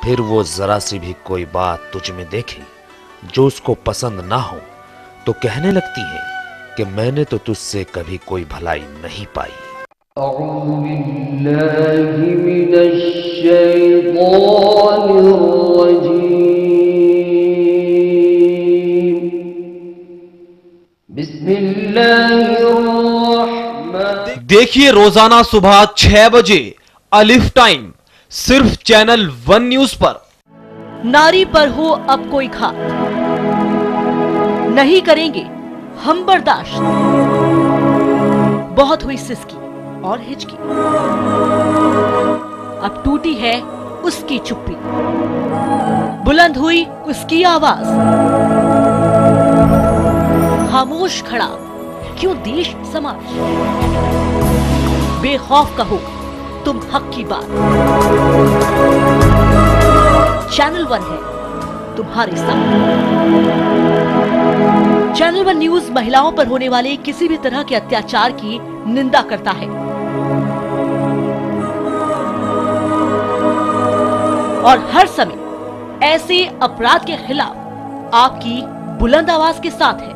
फिर वो जरा सी भी कोई बात तुझ में देखे जो उसको पसंद ना हो तो कहने लगती है कि मैंने तो तुझसे कभी कोई भलाई नहीं पाई। अऊज़ु बिल्लाहि मिनश शैतानिर रजीम। बिस्मिल्लाहिर रहमानिर। देखिए रोजाना सुबह 6 बजे अलिफ टाइम सिर्फ चैनल 1 न्यूज पर। नारी पर हो अब कोई घात नहीं करेंगे हम बर्दाश्त। बहुत हुई सिसकी और हिचकी, अब टूटी है उसकी चुप्पी, बुलंद हुई उसकी आवाज। खामोश खड़ा क्यों देश समाज, बेखौफ कहो तुम हक की बात। चैनल 1 है तुम्हारे साथ। चैनल 1 न्यूज महिलाओं पर होने वाले किसी भी तरह के अत्याचार की निंदा करता है और हर समय ऐसे अपराध के खिलाफ आपकी बुलंद आवाज के साथ है।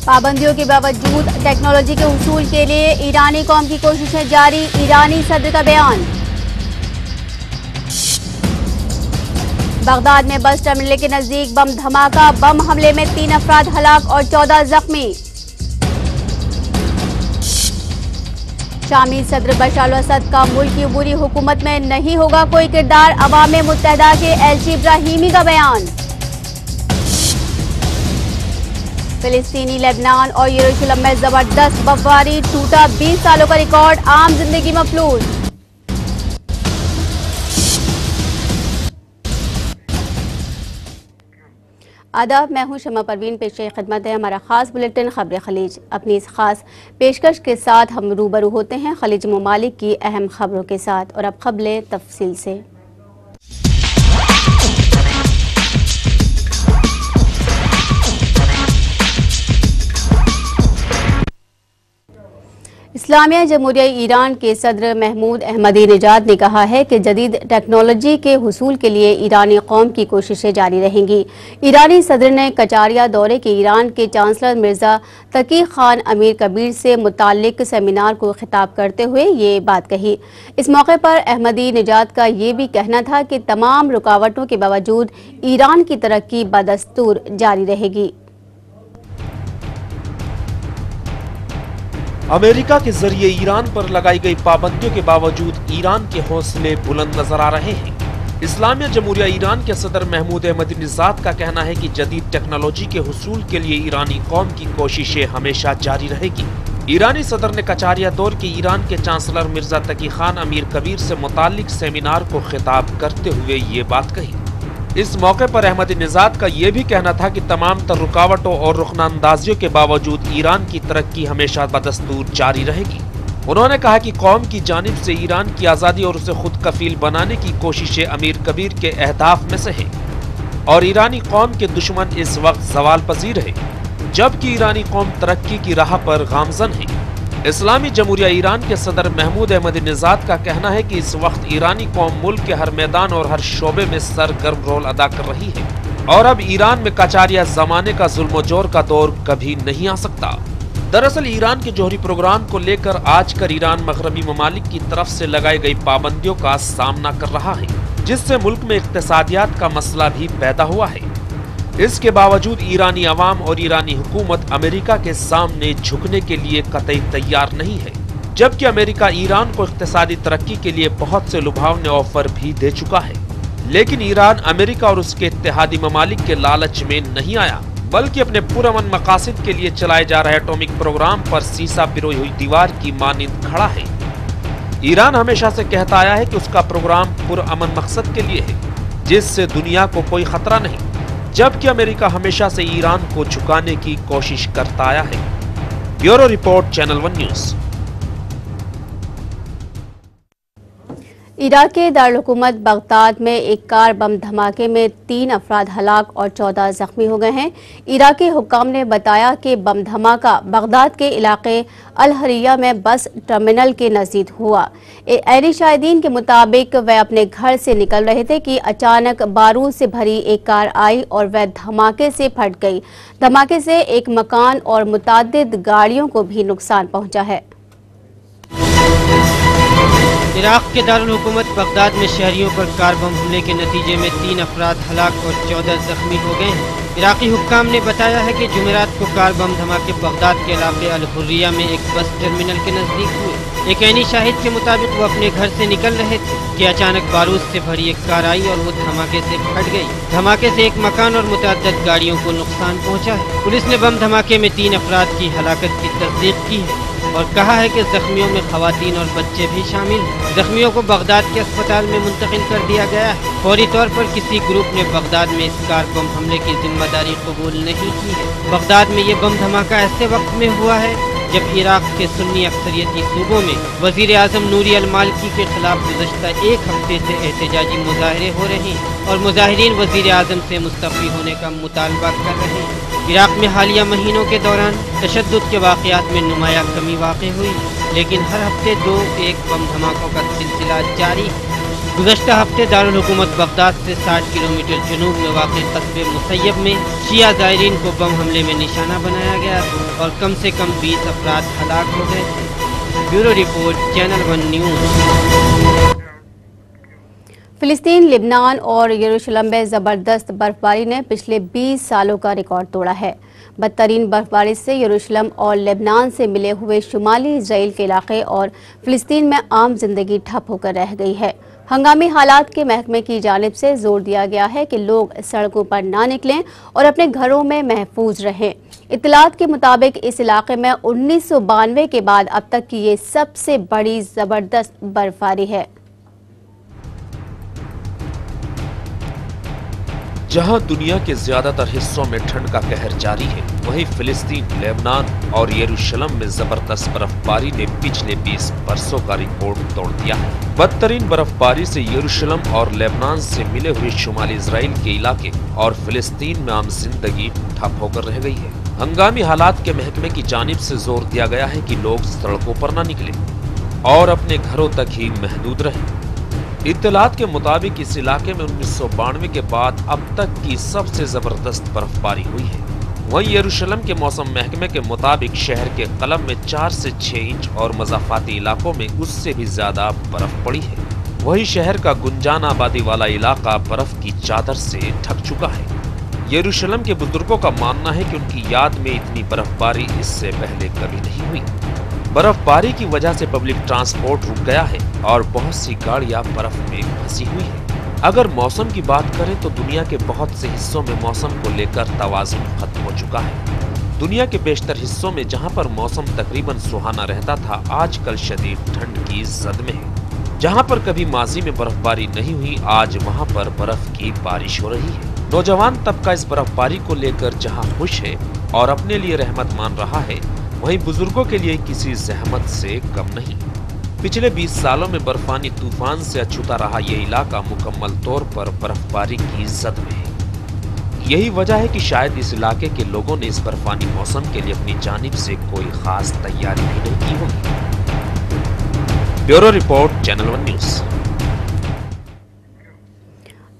पाबंदियों के बावजूद टेक्नोलॉजी के हुसूल के लिए ईरानी कौम की कोशिशें जारी, ईरानी सदर का बयान। बगदाद में बस टर्मिनल के नजदीक बम धमाका, बम हमले में 3 अफराद हलाक और 14 जख्मी। शामी सदर बशर अल-असद का मुल्क की अबूरी हुकूमत में नहीं होगा कोई किरदार, अवाम मुत्तहिदा के एलची इब्राहिमी का बयान। फिलिस्तीनी, लेबनान और यरूशलेम में जबरदस्त बर्फबारी, टूटा 20 सालों का रिकॉर्ड, आम जिंदगी मफलूज। आदाब, मैं हूं शमा परवीन। पेश खिदमत है हमारा खास बुलेटिन खबर खलीज। अपनी इस खास पेशकश के साथ हम रूबरू होते हैं खलीज ममालिक की अहम खबरों के साथ, और अब खबरें तफसील से। इस्लामिया जमहूरिया ईरान के सदर महमूद अहमदी-नेजाद ने कहा है कि जदीद टेक्नोलॉजी के हुसूल के लिए ईरानी कौम की कोशिशें जारी रहेंगी। ईरानी सदर ने कचारिया दौरे के ईरान के चांसलर मिर्जा तकी खान अमीर कबीर से मुताल्लिक सेमिनार को खिताब करते हुए ये बात कही। इस मौके पर अहमदी-नेजाद का ये भी कहना था कि तमाम रुकावटों के बावजूद ईरान की तरक्की बदस्तूर जारी रहेगी। अमेरिका के जरिए ईरान पर लगाई गई पाबंदियों के बावजूद ईरान के हौसले बुलंद नजर आ रहे हैं। इस्लामिया जमहूरिया ईरान के सदर महमूद अहमदी-नेजाद का कहना है कि जदीद टेक्नोलॉजी के हुसूल के लिए ईरानी कौम की कोशिशें हमेशा जारी रहेगी। ईरानी सदर ने कचारिया दौर के ईरान के चांसलर मिर्जा तकी खान अमीर कबीर से मुताल्लिक सेमिनार को खिताब करते हुए ये बात कही। इस मौके पर अहमदी-नेजाद का ये भी कहना था कि तमाम तर रुकावटों और रुकनांदाजियों के बावजूद ईरान की तरक्की हमेशा बदस्तूर जारी रहेगी। उन्होंने कहा कि कौम की जानिब से ईरान की आज़ादी और उसे खुद कफील बनाने की कोशिशें अमीर कबीर के अहदाफ में से हैं और ईरानी कौम के दुश्मन इस वक्त ज़वाल पजीर है, जबकि ईरानी कौम तरक्की की राह पर गामजन है। इस्लामी जमहूरिया ईरान के सदर महमूद अहमदी-नेजाद का कहना है कि इस वक्त ईरानी कौम मुल्क के हर मैदान और हर शोबे में सरगर्म रोल अदा कर रही है और अब ईरान में कचारिया जमाने का जुल्म जोर का दौर कभी नहीं आ सकता। दरअसल ईरान के जौहरी प्रोग्राम को लेकर आजकल ईरान मगरबी ममालिक की तरफ से लगाई गई पाबंदियों का सामना कर रहा है, जिससे मुल्क में इक्तिसादियात का मसला भी पैदा हुआ है। इसके बावजूद ईरानी अवाम और ईरानी हुकूमत अमेरिका के सामने झुकने के लिए कतई तैयार नहीं है, जबकि अमेरिका ईरान को इक्तिसादी तरक्की के लिए बहुत से लुभावने ऑफर भी दे चुका है। लेकिन ईरान अमेरिका और उसके इत्तेहादी ममालिक के लालच में नहीं आया, बल्कि अपने पुरअमन मकासद के लिए चलाए जा रहे एटॉमिक प्रोग्राम पर सीसा पिरोई हुई दीवार की मानिंद खड़ा है। ईरान हमेशा से कहता आया है कि उसका प्रोग्राम पुरअमन मकसद के लिए है, जिससे दुनिया को कोई खतरा नहीं, जबकि अमेरिका हमेशा से ईरान को झुकाने की कोशिश करता आया है। Bureau report, channel 1 news. Iraq के दारुल-हुकूमत बगदाद में एक कार बम धमाके में 3 अफराद हलाक और 14 जख्मी हो गए हैं। इराकी हुक्काम ने बताया कि बम धमाका बगदाद के इलाके अल-हरिया में बस टर्मिनल के नज़दीक हुआ। ऐनी शाहिदीन के मुताबिक वे अपने घर से निकल रहे थे कि अचानक बारूद से भरी एक कार आई और वह धमाके से फट गई। धमाके से एक मकान और मुताद्दिद गाड़ियों को भी नुकसान पहुंचा है। इराक के दारुल हुकूमत बगदाद में शहरियों पर कार बम हमले के नतीजे में 3 अफराद हलाक और 14 जख्मी हो गए हैं। इराकी हुक्काम ने बताया है कि जुमेरात को कार बम धमाके बगदाद के इलाके अल-हुर्रिया में एक बस टर्मिनल के नज़दीक हुए। एक ऐनी शाहिद के मुताबिक वो अपने घर से निकल रहे थे कि अचानक बारूद से भरी एक कार आई और वो धमाके से फट गई। धमाके से एक मकान और मुतअद्दिद गाड़ियों को नुकसान पहुँचा है। पुलिस ने बम धमाके में 3 अफराद की हलाकत की तस्दीक की है और कहा है कि जख्मियों में खवातीन और बच्चे भी शामिल हैं। जख्मियों को बगदाद के अस्पताल में मुंतकिल कर दिया गया है। फौरी तौर पर किसी ग्रुप ने बगदाद में इस कार बम हमले की जिम्मेदारी कबूल नहीं की है। बगदाद में ये बम धमाका ऐसे वक्त में हुआ है जब इराक के सुन्नी अक्सरियती सूबों में वजीर आजम नूरी अल-मालिकी के खिलाफ गुज़श्ता एक हफ्ते से एहतजाजी मुजाहरे हो रहे हैं और मुजाहिरीन वजीर आजम से मुस्तफ़ी होने का मुतालबा कर रहे हैं। इराक में हालिया महीनों के दौरान तशद्दुद के वाक़यात में नुमाया कमी वाक़ई हुई, लेकिन हर हफ्ते 2-1 बम धमाकों का सिलसिला जारी है। गुज़श्ता हफ्ते दारुल हुकूमत बगदाद से 60 किलोमीटर जनूब में वाक़ कस्बे मुसैयब में शिया ज़ायरीन को बम हमले में निशाना बनाया गया और कम से कम 20 अफराद हलाक हो गए थे। Bureau report, channel 1 news. फिलिस्तीन, लिबनान और यरूशलेम में ज़बरदस्त बर्फबारी ने पिछले 20 सालों का रिकॉर्ड तोड़ा है। बदतरीन बर्फबारी से यरूशलेम और लेबनान से मिले हुए शुमाली इजराइल के इलाके और फिलिस्तीन में आम जिंदगी ठप होकर रह गई है। हंगामी हालात के महकमे की जानिब से जोर दिया गया है कि लोग सड़कों पर ना निकलें और अपने घरों में महफूज रहें। इत्तलात के मुताबिक इस इलाके में 1992 के बाद अब तक की ये सबसे बड़ी ज़बरदस्त बर्फबारी है। जहां दुनिया के ज्यादातर हिस्सों में ठंड का कहर जारी है, वहीं फिलिस्तीन, लेबनान और यरूशलेम में जबरदस्त बर्फबारी ने पिछले 20 बरसों का रिकॉर्ड तोड़ दिया है। बदतरीन बर्फबारी से यरूशलेम और लेबनान से मिले हुए शुमाली इजराइल के इलाके और फिलिस्तीन में आम जिंदगी ठप होकर रह गई है। हंगामी हालात के महकमे की जानिब से जोर दिया गया है कि लोग सड़कों पर न निकले और अपने घरों तक ही महदूद रहें। इत्तलात के मुताबिक इस इलाके में 1992 के बाद अब तक की सबसे जबरदस्त बर्फबारी हुई है। वहीं यरूशलेम के मौसम महकमे के मुताबिक शहर के कलम में 4 से 6 इंच और मज़ाफ़ाती इलाकों में उससे भी ज्यादा बर्फ पड़ी है। वहीं शहर का गुंजान आबादी वाला इलाका बर्फ की चादर से ढक चुका है। यरूशलेम के बुजुर्गों का मानना है कि उनकी याद में इतनी बर्फबारी इससे पहले कभी नहीं हुई। बर्फबारी की वजह से पब्लिक ट्रांसपोर्ट रुक गया है और बहुत सी गाड़ियां बर्फ में फंसी हुई है। अगर मौसम की बात करें तो दुनिया के बहुत से हिस्सों में मौसम को लेकर तवाज़ुन खत्म हो चुका है। दुनिया के बेशतर हिस्सों में जहां पर मौसम तकरीबन सुहाना रहता था, आजकल शदीद ठंड की जद में है। जहां पर कभी माजी में बर्फबारी नहीं हुई, आज वहां पर बर्फ की बारिश हो रही है। नौजवान तबका इस बर्फबारी को लेकर जहां खुश है और अपने लिए रहमत मान रहा है, वहीं बुजुर्गों के लिए किसी जहमत से कम नहीं। पिछले 20 सालों में बर्फानी तूफान से अछूता रहा ये इलाका मुकम्मल तौर पर बर्फबारी की जद में है। यही वजह है कि शायद इस इलाके के लोगों ने इस बर्फानी मौसम के लिए अपनी जानिब से कोई खास तैयारी भी नहीं की होगी। Bureau report, channel 1 news.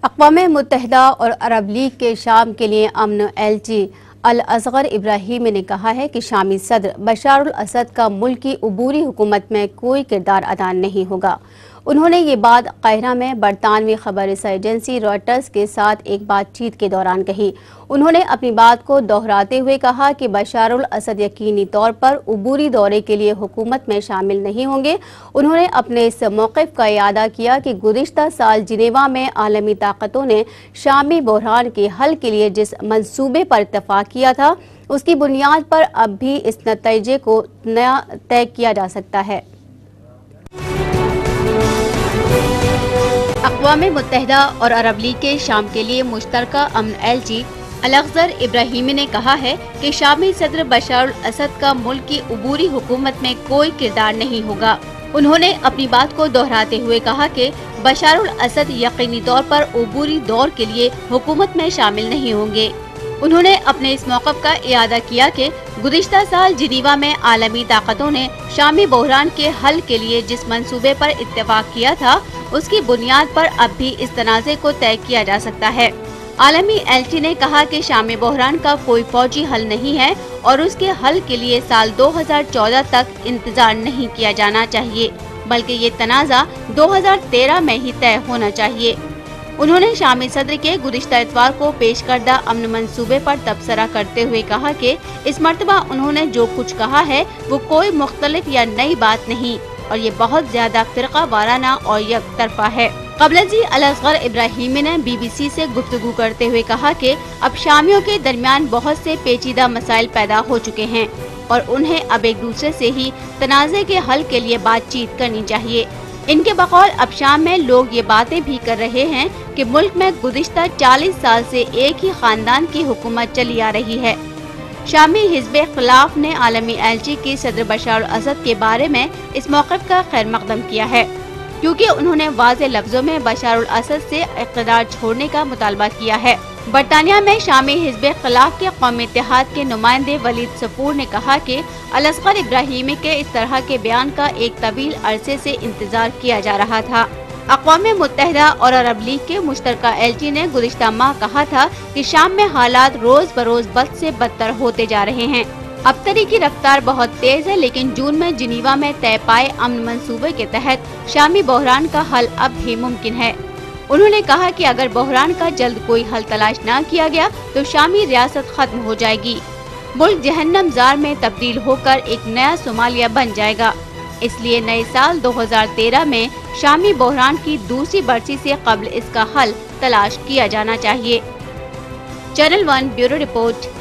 अक़वाम मुत्तहिदा और अरब लीग के शाम के लिए अमन एलची अल-असगर इब्राहिमी ने कहा है कि शामी सदर बशार अल असद का मुल्क की अबूरी हुकूमत में कोई किरदार अदा नहीं होगा। उन्होंने ये बात काहिरा में बरतानवी खबर रसाई एजेंसी रॉयटर्स के साथ एक बातचीत के दौरान कही। उन्होंने अपनी बात को दोहराते हुए कहा कि बशार अल असद यकीनी तौर पर अबूरी दौरे के लिए हुकूमत में शामिल नहीं होंगे। उन्होंने अपने इस मौक़िफ़ का इयादा किया कि गुज़िश्ता साल जिनेवा में आलमी ताकतों ने शामी बहरान के हल के लिए जिस मंसूबे पर इत्तफ़ाक़ किया था, उसकी बुनियाद पर अब भी इस नतीजे को नया तय किया जा सकता है। अक़वाम मुत्तहिदा और अरब लीग के शाम के लिए मुश्तरका अमन एलची अल-अज़हर इब्राहीमी ने कहा है कि शामी सदर बशार अल-असद का मुल्क की उबूरी हुकूमत में कोई किरदार नहीं होगा। उन्होंने अपनी बात को दोहराते हुए कहा कि बशार अल-असद यकीनी तौर पर उबूरी दौर के लिए हुकूमत में शामिल नहीं होंगे। उन्होंने अपने इस मौक़िफ़ का इयादा किया कि गुज़िश्ता साल जिनीवा में आलमी ताकतों ने शामी बहरान के हल के लिए जिस मंसूबे पर इत्तेफाक किया था, उसकी बुनियाद पर अब भी इस तनाज़े को तय किया जा सकता है। आलमी एलची ने कहा कि शामी बहरान का कोई फौजी हल नहीं है और उसके हल के लिए साल 2014 तक इंतजार नहीं किया जाना चाहिए, बल्कि ये तनाज़ा 2013 में ही तय होना चाहिए। उन्होंने शामी सदर के गुज़िश्ता इतवार को पेश करदा अमन मंसूबे पर तबसरा करते हुए कहा कि इस मर्तबा उन्होंने जो कुछ कहा है वो कोई मुख्तलिफ या नई बात नहीं और ये बहुत ज्यादा फिरका वाराना और यकतरफा है। क़ब्लजी अल-असग़र इब्राहीमी ने BBC से गुफ्तगू करते हुए कहा कि अब शामियों के दरमियान बहुत से पेचीदा मसाइल पैदा हो चुके हैं और उन्हें अब एक दूसरे से ही तनाज़े के हल के लिए बातचीत करनी चाहिए। इनके बकौल अब शाम में लोग ये बातें भी कर रहे हैं कि मुल्क में गुज़िश्ता 40 साल से एक ही खानदान की हुकूमत चली आ रही है। शामी हिज़्ब खिलाफ ने आलमी एलची की सदर बशार अल-असद के बारे में इस मौक़िफ़ का खैर मक़दम किया है, क्योंकि उन्होंने वाज़े लफ्ज़ों में बशार अल-असद से इक़्तिदार छोड़ने का मुतालबा किया है। बरतानिया में शामी हिज़्ब खिलाफ के कौमी इत्तेहाद के नुमाइंदे वलीद सफूर ने कहा कि अल-असग़र इब्राहीमी के इस तरह के बयान का एक तवील अरसे से इंतजार किया जा रहा था। अक़वाम मुत्तहिदा और अरब लीग के मुश्तरका एलची ने गुज़िश्ता माह कहा था कि शाम में हालात रोज बरोज बद से बदतर होते जा रहे हैं। अबतरी की रफ्तार बहुत तेज है, लेकिन जून में जिनीवा में तय पाए अमन मंसूबे के तहत शामी बहरान का हल अब भी मुमकिन है। उन्होंने कहा कि अगर बहरान का जल्द कोई हल तलाश न किया गया तो शामी रियासत खत्म हो जाएगी। मुल्क जहन्नम जार में तब्दील होकर एक नया सोमालिया बन जाएगा। इसलिए नए साल 2013 में शामी बहरान की दूसरी बरसी से कबल इसका हल तलाश किया जाना चाहिए। Channel 1 bureau report.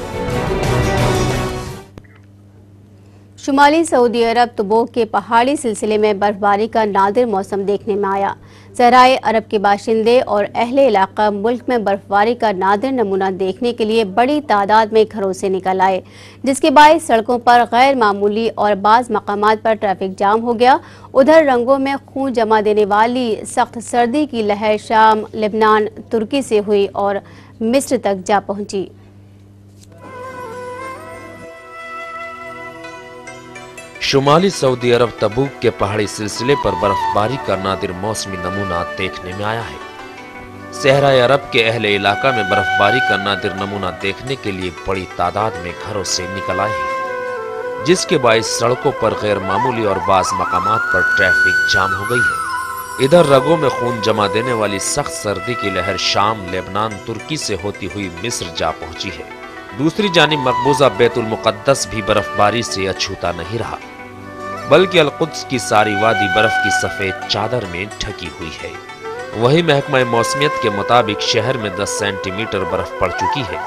शुमाली सऊदी अरब तबूक के पहाड़ी सिलसिले में बर्फबारी का नादिर मौसम देखने में आया। सहराए अरब के बाशिंदे और अहले इलाका मुल्क में बर्फबारी का नादिर नमूना देखने के लिए बड़ी तादाद में घरों से निकल आए, जिसके बायस सड़कों पर गैर मामूली और बाज़ मकामात पर ट्रैफिक जाम हो गया। उधर रंगों में खून जमा देने वाली सख्त सर्दी की लहर शाम, लेबनान, तुर्की से हुई और मिस्र तक जा पहुंची। शुमाली सऊदी अरब तबूक के पहाड़ी सिलसिले पर बर्फबारी का नादिर मौसमी नमूना देखने में आया है। सहराए अरब के अहले इलाका में बर्फबारी का नादिर नमूना देखने के लिए बड़ी तादाद में घरों से निकल आए हैं, जिसके बायस सड़कों पर गैर मामूली और बाज़ मकामात पर ट्रैफिक जाम हो गई है। इधर रगों में खून जमा देने वाली सख्त सर्दी की लहर शाम, लेबनान, तुर्की से होती हुई मिस्र जा पहुंची है। दूसरी जानिब मकबूजा बैतुल मुक़द्दस भी बर्फबारी से अछूता नहीं रहा, बल्कि अल-कुद्स की सारी वादी बर्फ की सफेद चादर में ढकी हुई है। वही महकमा मौसमियत के मुताबिक शहर में 10 सेंटीमीटर बर्फ पड़ चुकी है,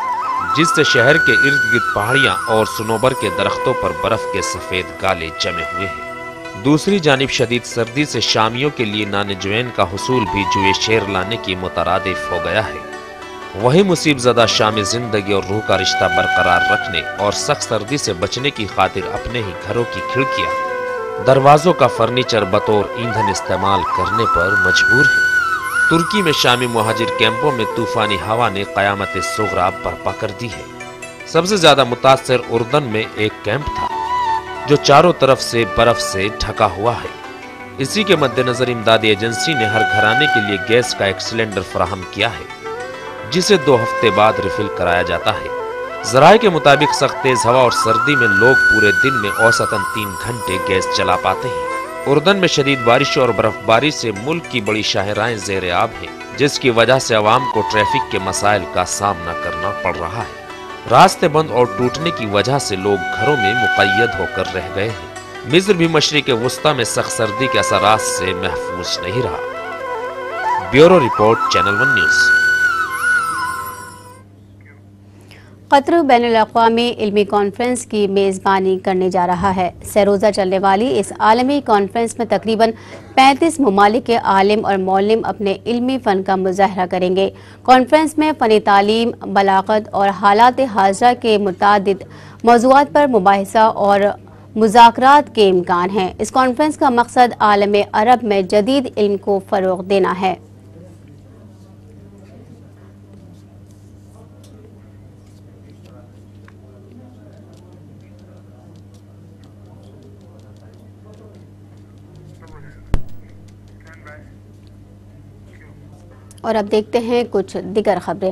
जिससे शहर के इर्द गिर्द पहाड़ियां और सुनोबर के दरख्तों पर बर्फ के सफेद गाले जमे हुए हैं। दूसरी जानिब शदीद सर्दी से शामियों के लिए नान-ए-जुवैन का हुसूल भी जुए शेर लाने की मुतरादिफ हो गया है। वही मुसीब ज़दा शामी जिंदगी और रूह का रिश्ता बरकरार रखने और सख्त सर्दी से बचने की खातिर अपने ही घरों की खिड़कियां, दरवाजों का फर्नीचर बतौर ईंधन इस्तेमाल करने पर मजबूर है। तुर्की में शामी मुहाजिर कैंपों में तूफानी हवा ने क़यामत सुगरा बर्पा कर दी है। सबसे ज्यादा मुतासर उर्दन में एक कैंप था जो चारों तरफ से बर्फ से ढका हुआ है। इसी के मद्देनजर इमदादी एजेंसी ने हर घराने के लिए गैस का एक सिलेंडर फराहम किया है, जिसे 2 हफ्ते बाद रिफिल कराया जाता है। ज़राए के मुताबिक सख्त तेज हवा और सर्दी में लोग पूरे दिन में औसतन 3 घंटे गैस चला पाते हैं। उर्दन में शदीद बारिश और बर्फबारी से मुल्क की बड़ी शाहराएं ज़ेर आब हैं, जिसकी वजह से अवाम को ट्रैफिक के मसाइल का सामना करना पड़ रहा है। रास्ते बंद और टूटने की वजह से लोग घरों में मुक़य्यद होकर रह गए हैं। मिस्र भी मशरिक़ वुस्ता में सख्त सर्दी के असरात से महफूज नहीं रहा। Bureau report, channel 1 news. قطر بین الاقوامی علمی کانفرنس کی میزبانی کرنے جا رہا ہے۔ سہ روزہ چلنے والی اس عالمی کانفرنس میں تقریباً 35 ممالک کے عالم اور معلم اپنے علمی فن کا مظاہرہ کریں گے۔ کانفرنس میں فنی تعلیم، بلاغت اور حالات حاضرہ کے متعدد موضوعات پر مباحثہ اور مذاکرات کے امکان ہیں۔ اس کانفرنس کا مقصد عالم عرب میں جدید علم کو فروغ دینا ہے۔ اور اب دیکھتے ہیں کچھ دیگر خبریں۔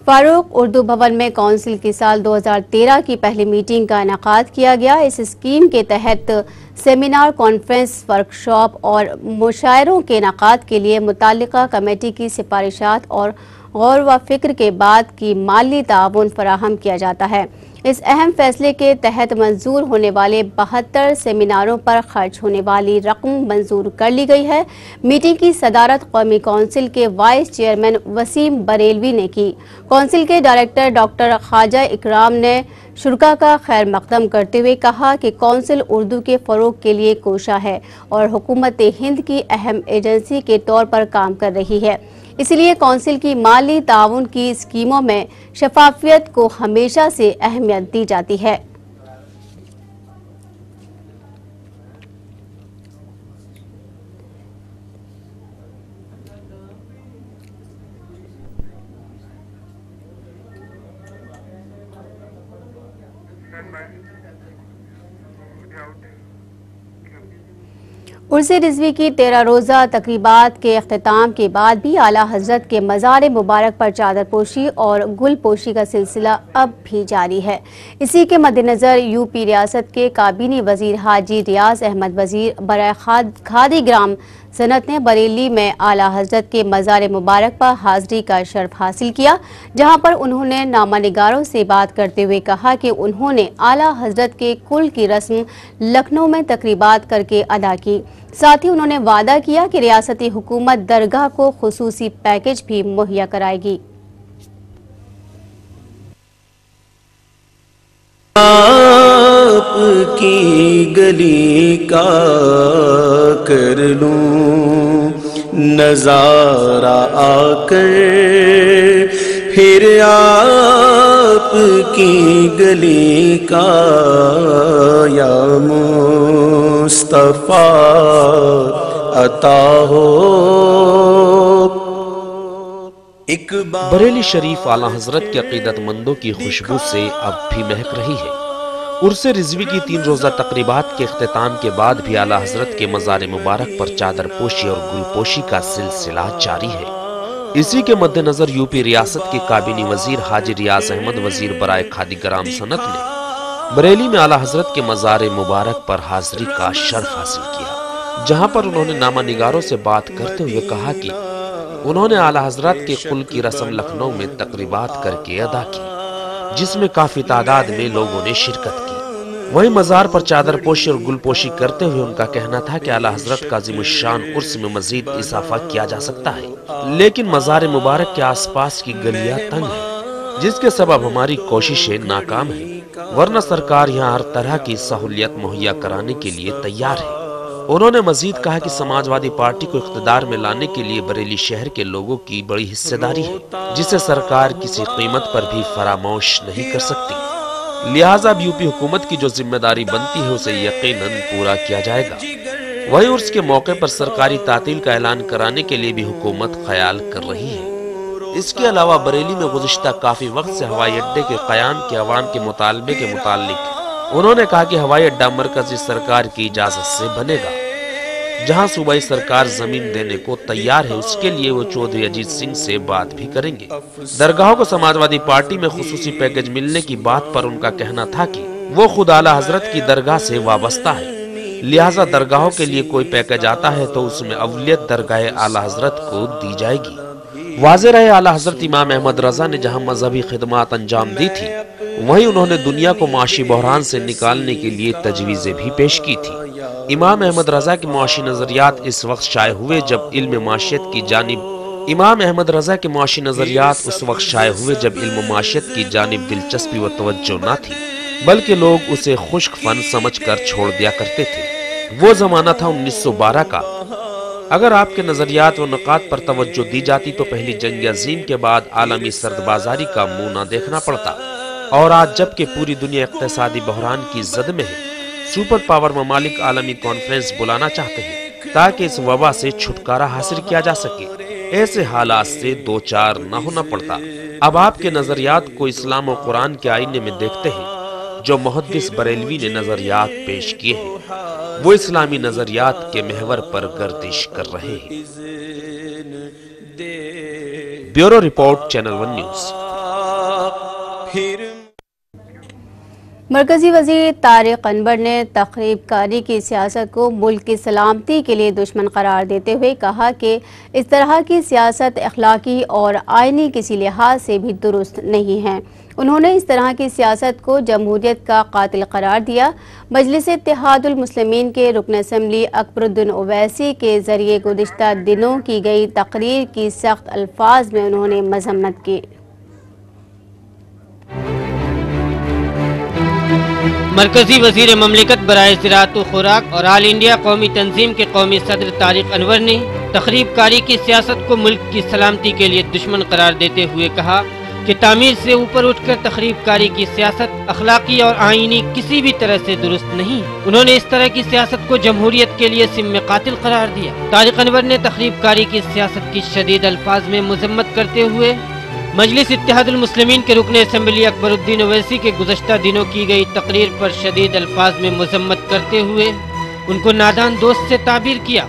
فاروق اردو بھون میں کونسل کی سال 2013 کی پہلی میٹنگ کا انعقاد کیا گیا۔ اس اسکیم کے تحت سیمینار، کانفرنس، ورکشاپ اور مشاعروں کے انعقاد کے لیے متعلقہ کمیٹی کی سفارشات اور غور و فکر کے بعد کی مالی تعاون فراہم کیا جاتا ہے۔ اس اہم فیصلے کے تحت منظور ہونے والے 72 سیمیناروں پر خرچ ہونے والی رقم منظور کر لی گئی ہے۔ میٹنگ کی صدارت قومی کونسل کے وائس چیئرمین وسیم بریلوی نے کی۔ کونسل کے ڈائریکٹر ڈاکٹر خواجہ اکرام نے شرکاء کا خیر مقدم کرتے ہوئے کہا کہ کونسل اردو کے فروغ کے لیے کوشاں ہے اور حکومت ہند کی اہم ایجنسی کے طور پر کام کر رہی ہے۔ اسی لیے کونسل کی مالی تعاون کی اسکیموں میں شفافیت کو ہمیشہ سے اہمیت دی جاتی ہے۔ عرس رضوی کی 13 روزہ تقریبات کے اختتام کے بعد بھی اعلیٰ حضرت کے مزار مبارک پر چادر پوشی اور گل پوشی کا سلسلہ اب بھی جاری ہے۔ اسی کے مد نظر یو پی ریاست کے کابینی وزیر حاجی ریاض احمد وزیر برائے کھادی گرام صنعت نے بریلی میں اعلیٰ حضرت کے مزار مبارک پر حاضری کا شرف حاصل کیا، جہاں پر انہوں نے نامہ نگاروں سے بات کرتے ہوئے کہا کہ انہوں نے اعلیٰ حضرت کے کل کی رسم لکھنؤ میں تقریبات کر کے ادا کی۔ ساتھ ہی انہوں نے وعدہ کیا کہ ریاستی حکومت درگاہ کو خصوصی پیکج بھی مہیا کرائے گی۔ آپ کی گلی کا کر لوں نظارہ آ کر، پھر آپ کی گلی کا یا مصطفیٰ عطا ہو۔ بریلی شریف اعلیٰ حضرت کے عقیدت مندوں کی خوشبو سے اب بھی مہک رہی ہے۔ عرس رضوی کی 3 روزہ تقریبات کے اختتام کے بعد بھی اعلیٰ حضرت کے مزار مبارک پر چادر پوشی اور گل پوشی کا سلسلہ جاری ہے۔ اسی کے مد نظر یو پی ریاست کے کابینی وزیر حاجی ریاض احمد وزیر برائے کھادی گرام صنعت نے بریلی میں اعلیٰ حضرت کے مزار مبارک پر حاضری کا شرف حاصل کیا، جہاں پر انہوں نے نامہ نگاروں سے بات کرتے ہوئے کہا کہ انہوں نے اعلیٰ حضرت کے قل کی رسم لکھنؤ میں تقریبات کر کے ادا کی، جس میں کافی تعداد میں لوگوں نے شرکت کی۔ وہیں مزار پر چادر پوشی اور گل پوشی کرتے ہوئے ان کا کہنا تھا کہ اعلیٰ حضرت کا عظیم الشان عرس میں مزید اضافہ کیا جا سکتا ہے، لیکن مزار مبارک کے آس پاس کی گلیاں تنگ ہیں، جس کے سبب ہماری کوششیں ناکام ہیں، ورنہ سرکار یہاں ہر طرح کی سہولیت مہیا کرانے کے لیے تیار ہے۔ انہوں نے مزید کہا کہ سماجوادی پارٹی کو اقتدار میں لانے کے لیے بریلی شہر کے لوگوں کی بڑی حصہ داری ہے، جسے سرکار کسی قیمت پر بھی فراموش نہیں کر سکتی، لہٰذا اب یو پی حکومت کی جو ذمہ داری بنتی ہے اسے یقیناً پورا کیا جائے گا۔ وہیں عرس کے موقع پر سرکاری تعطیل کا اعلان کرانے کے لیے بھی حکومت خیال کر رہی ہے۔ اس کے علاوہ بریلی میں گزشتہ کافی وقت سے ہوائی اڈے کے قیام کے عوام کے مطالبے کے متعلق انہوں نے کہا کہ ہوائی اڈہ مرکزی سرکار کی اجازت سے بنے گا، جہاں صوبائی سرکار زمین دینے کو تیار ہے، اس کے لیے وہ چودھری اجیت سنگھ سے بات بھی کریں گے۔ درگاہوں کو سماجوادی پارٹی میں خصوصی پیکج ملنے کی بات پر ان کا کہنا تھا کہ وہ خود اعلیٰ حضرت کی درگاہ سے وابستہ ہے، لہٰذا درگاہوں کے لیے کوئی پیکج آتا ہے تو اس میں اولیت درگاہ اعلیٰ حضرت کو دی جائے گی۔ واضح رہے اعلیٰ حضرت امام احمد رضا نے جہاں مذہبی خدمات انجام دی تھی، وہیں انہوں نے دنیا کو معاشی بحران سے نکالنے کے لیے تجویزیں بھی پیش کی تھی۔ امام احمد رضا کے معاشی نظریات اس وقت شائع ہوئے جب علم معاشیت کی جانب امام احمد رضا کے معاشی نظریات اس وقت شائع ہوئے جب علم و معاشیت کی جانب دلچسپی و توجہ نہ تھی، بلکہ لوگ اسے خشک فن سمجھ کر چھوڑ دیا کرتے تھے۔ وہ زمانہ تھا 1912 کا۔ اگر آپ کے نظریات و نقاط پر توجہ دی جاتی تو پہلی جنگ عظیم کے بعد عالمی سرد بازاری کا منہ نہ دیکھنا پڑتا، اور آج جب کہ پوری دنیا اقتصادی بحران کی زد میں ہے، سپر پاور ممالک عالمی کانفرنس بلانا چاہتے ہیں تاکہ اس وبا سے چھٹکارا حاصل کیا جا سکے۔ ایسے حالات سے دو چار نہ ہونا پڑتا۔ اب آپ کے نظریات کو اسلام و قرآن کے آئینے میں دیکھتے ہیں۔ جو محدث بریلوی نے نظریات پیش کیے ہیں وہ اسلامی نظریات کے محور پر گردش کر رہے ہیں۔ Bureau report, channel 1 news. مرکزی وزیر طارق انور نے تخریب کاری کی سیاست کو ملک کی سلامتی کے لیے دشمن قرار دیتے ہوئے کہا کہ اس طرح کی سیاست اخلاقی اور آئینی کسی لحاظ سے بھی درست نہیں ہے۔ انہوں نے اس طرح کی سیاست کو جمہوریت کا قاتل قرار دیا۔ مجلس اتحاد المسلمین کے رکن اسمبلی اکبر الدین اویسی کے ذریعے گزشتہ دنوں کی گئی تقریر کی سخت الفاظ میں انہوں نے مذمت کی۔ مرکزی وزیر مملکت برائے زراعت و خوراک اور آل انڈیا قومی تنظیم کے قومی صدر طارق انور نے تخریب کاری کی سیاست کو ملک کی سلامتی کے لیے دشمن قرار دیتے ہوئے کہا کہ تعمیر سے اوپر اٹھ کر تخریب کاری کی سیاست اخلاقی اور آئینی کسی بھی طرح سے درست نہیں۔ انہوں نے اس طرح کی سیاست کو جمہوریت کے لیے سم قاتل قرار دیا۔ طارق انور نے تخریب کاری کی سیاست کی شدید الفاظ میں مذمت کرتے ہوئے مجلس اتحاد المسلمین کے رکن اسمبلی اکبر الدین اویسی کے گزشتہ دنوں کی گئی تقریر پر شدید الفاظ میں مذمت کرتے ہوئے ان کو نادان دوست سے تعبیر کیا۔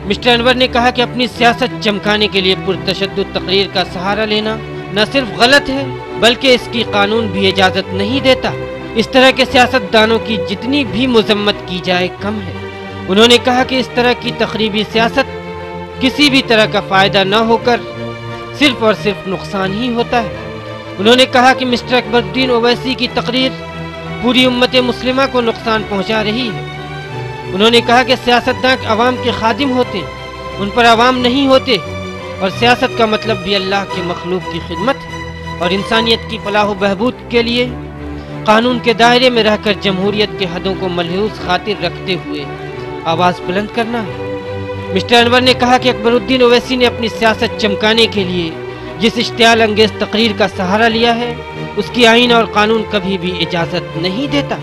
مسٹر انور نے کہا کہ اپنی سیاست چمکانے کے لیے پرتشدد تقریر کا سہارا لینا نہ صرف غلط ہے بلکہ اس کی قانون بھی اجازت نہیں دیتا۔ اس طرح کے سیاست دانوں کی جتنی بھی مذمت کی جائے کم ہے۔ انہوں نے کہا کہ اس طرح کی تخریبی سیاست کسی بھی طرح کا فائدہ نہ ہو کر صرف اور صرف نقصان ہی ہوتا ہے۔ انہوں نے کہا کہ مسٹر اکبر الدین اویسی کی تقریر پوری امت مسلمہ کو نقصان پہنچا رہی ہے۔ انہوں نے کہا کہ سیاستداں عوام کے خادم ہوتے، ان پر عوام نہیں ہوتے، اور سیاست کا مطلب بھی اللہ کے مخلوق کی خدمت ہے اور انسانیت کی فلاح و بہبود کے لیے قانون کے دائرے میں رہ کر جمہوریت کے حدوں کو ملحوظ خاطر رکھتے ہوئے آواز بلند کرنا ہے۔ مسٹر انور نے کہا کہ اکبر الدین اویسی نے اپنی سیاست چمکانے کے لیے جس اشتعال انگیز تقریر کا سہارا لیا ہے اس کی آئین اور قانون کبھی بھی اجازت نہیں دیتا۔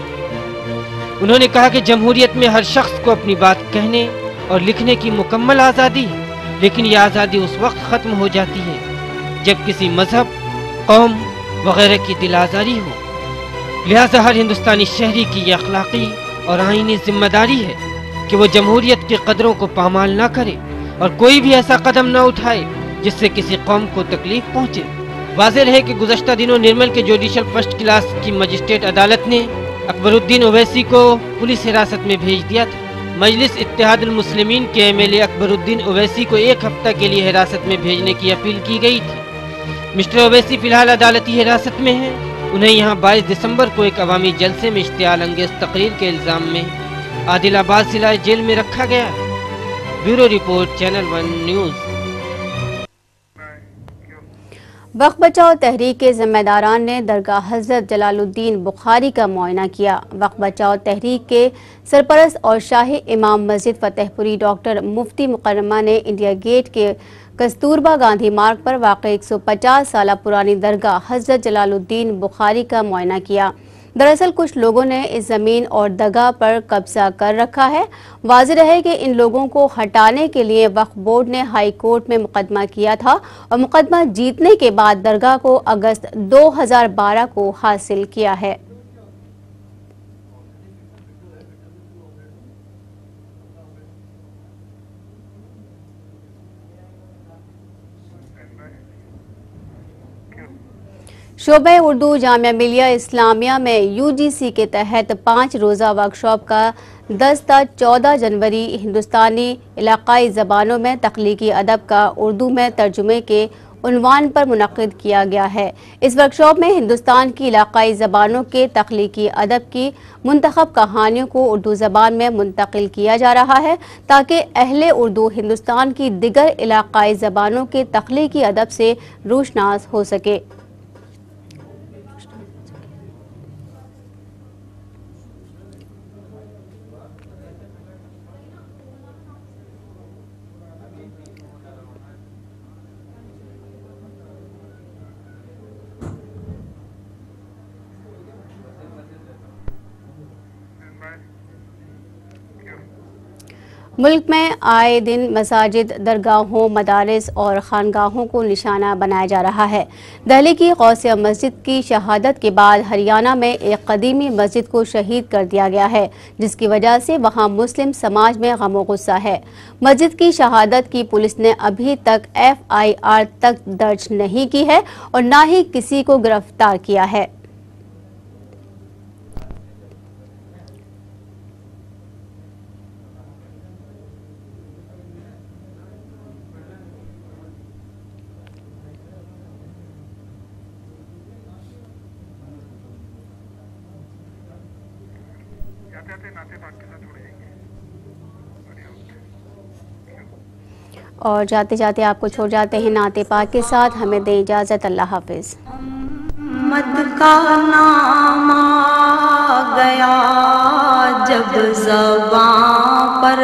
انہوں نے کہا کہ جمہوریت میں ہر شخص کو اپنی بات کہنے اور لکھنے کی مکمل آزادی ہے، لیکن یہ آزادی اس وقت ختم ہو جاتی ہے جب کسی مذہب، قوم وغیرہ کی دل آزاری ہو۔ لہٰذا ہر ہندوستانی شہری کی یہ اخلاقی اور آئینی ذمہ داری ہے کہ وہ جمہوریت کی قدروں کو پامال نہ کرے اور کوئی بھی ایسا قدم نہ اٹھائے جس سے کسی قوم کو تکلیف پہنچے۔ واضح رہے کہ گزشتہ دنوں نرمل کے جوڈیشل فرسٹ کلاس کی مجسٹریٹ عدالت نے اکبر الدین اویسی کو پولیس حراست میں بھیج دیا تھا۔ مجلس اتحاد المسلمین کے ایم ایل اے اکبر الدین اویسی کو 1 ہفتہ کے لیے حراست میں بھیجنے کی اپیل کی گئی تھی۔ مسٹر اویسی فی الحال عدالتی حراست میں ہیں۔ انہیں یہاں 22 دسمبر کو ایک عوامی جلسے میں اشتعال انگیز تقریر کے الزام میں عادل آباد ضلع جیل میں رکھا گیا ہے۔ Bureau report, channel 1 news. وقف بچاؤ تحریک کے ذمہ داران نے درگاہ حضرت جلال الدین بخاری کا معائنہ کیا۔ وقف بچاؤ تحریک کے سرپرست اور شاہی امام مسجد فتح پوری ڈاکٹر مفتی مکرمہ نے انڈیا گیٹ کے کستوربا گاندھی مارگ پر واقع 150 سالہ پرانی درگاہ حضرت جلال الدین بخاری کا معائنہ کیا۔ دراصل کچھ لوگوں نے اس زمین اور درگاہ پر قبضہ کر رکھا ہے۔ واضح رہے کہ ان لوگوں کو ہٹانے کے لیے وقف بورڈ نے ہائی کورٹ میں مقدمہ کیا تھا اور مقدمہ جیتنے کے بعد درگاہ کو اگست 2012 کو حاصل کیا ہے۔ شعبہ اردو جامعہ ملیہ اسلامیہ میں UGC کے تحت 5 روزہ ورکشاپ کا 10 تا 14 جنوری ہندوستانی علاقائی زبانوں میں تخلیقی ادب کا اردو میں ترجمے کے عنوان پر منعقد کیا گیا ہے۔ اس ورکشاپ میں ہندوستان کی علاقائی زبانوں کے تخلیقی ادب کی منتخب کہانیوں کو اردو زبان میں منتقل کیا جا رہا ہے تاکہ اہل اردو ہندوستان کی دیگر علاقائی زبانوں کے تخلیقی ادب سے روشناس ہو سکے۔ ملک میں آئے دن مساجد، درگاہوں، مدارس اور خانقاہوں کو نشانہ بنایا جا رہا ہے۔ دہلی کی غوثیہ مسجد کی شہادت کے بعد ہریانہ میں ایک قدیمی مسجد کو شہید کر دیا گیا ہے، جس کی وجہ سے وہاں مسلم سماج میں غم و غصہ ہے۔ مسجد کی شہادت کی پولیس نے ابھی تک FIR تک درج نہیں کی ہے اور نہ ہی کسی کو گرفتار کیا ہے۔ اور جاتے جاتے آپ کو چھوڑ جاتے ہیں نعت پاک کے ساتھ۔ ہمیں دیں اجازت، اللہ حافظ۔ محمد کا نام آ گیا جب زباں پر،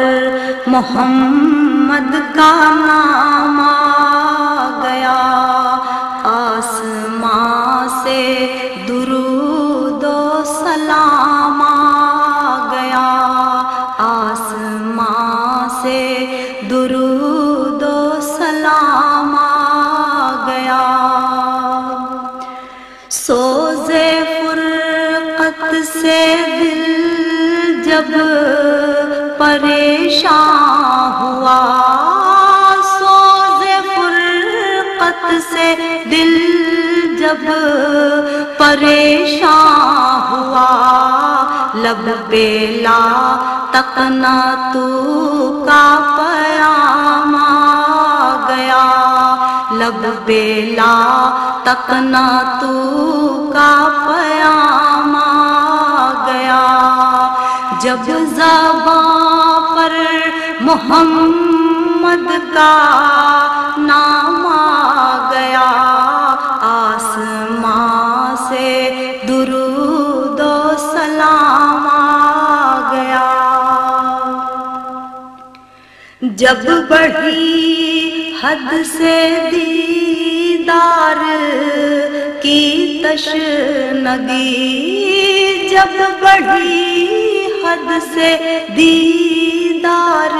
محمد کا نام آ گیا، آسمان سے درود و سلام آ گیا، آسمان سے درود و سلام آ گیا۔ سوز فرقت سے دل جب پریشان ہوا، سوز فرقت سے دل جب پریشان ہوا، لب پہ لا تقنا تو کا پیام آ گیا، لب پہ لا تقنا تو کا پیام آ گیا۔ جب زباں پر محمد کا نام آ گیا، آسمان سے درود و سلام آ گیا۔ جب بڑھی حد سے دیدار کی تشنگی، جب بڑھی حد سے دیدار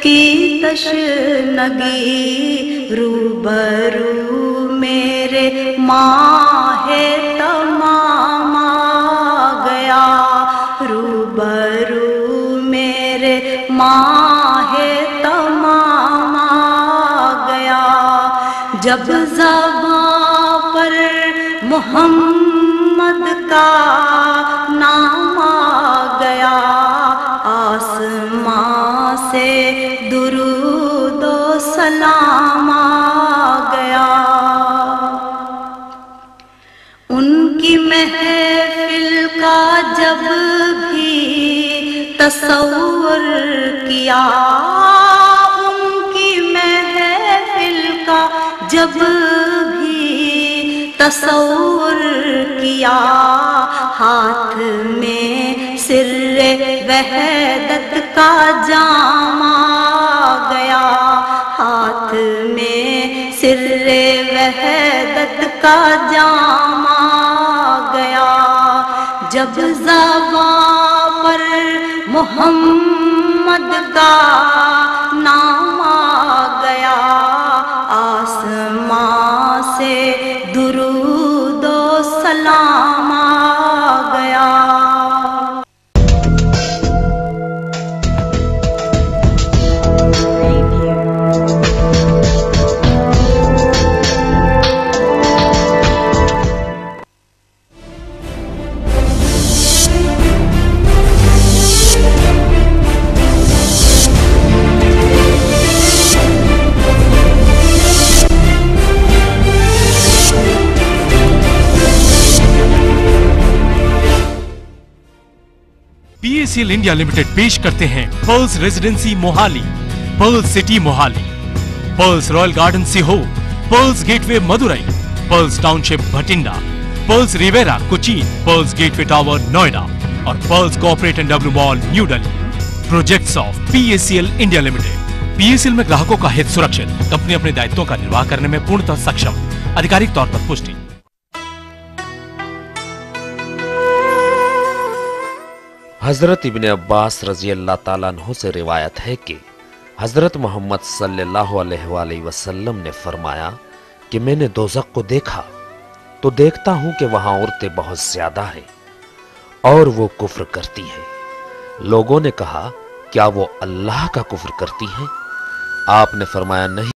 کی تشنگی، روبرو میرے ماہ تمام آ گیا، روبرو میرے ماہ تمام آ گیا۔ جب زباں پر محمد کا نام آ گیا، آسمان سے درود و سلام آ گیا۔ ان کی محفل کا جب بھی تصور کیا، ان کی محفل کا جب بھی تصور کیا، ہاتھ میں سر وحدت کا جام آ گیا، ہاتھ میں سر وحدت کا جام آ گیا۔ جب زباں پر محمد کا نام آ گیا، آسمان سے درود و سلام آ گیا۔ PSL इंडिया लिमिटेड पेश करते हैं pearls residency Mohali, pearls city Mohali, pearls royal garden Sehore, pearls gateway Madurai, pearls township Bathinda, pearls riviera Cochin, pearls gateway tower Noida और pearls corporate and W mall New Delhi. Projects of PSL India limited. PSL में ग्राहकों का हित सुरक्षित, कंपनी अपने दायित्वों का निर्वाह करने में पूर्णतः सक्षम। आधिकारिक तौर पर पुष्टि। हजरत इब्ने अब्बास रजी अल्लाह ताला अन्हु से रिवायत है कि हजरत मोहम्मद सल्लल्लाहु अलैहि वसल्लम ने फरमाया कि मैंने दोज़ख को देखा तो देखता हूं कि वहां औरतें बहुत ज्यादा हैं और वो कुफ्र करती हैं। लोगों ने कहा, क्या वो अल्लाह का कुफ्र करती हैं? आपने फरमाया, नहीं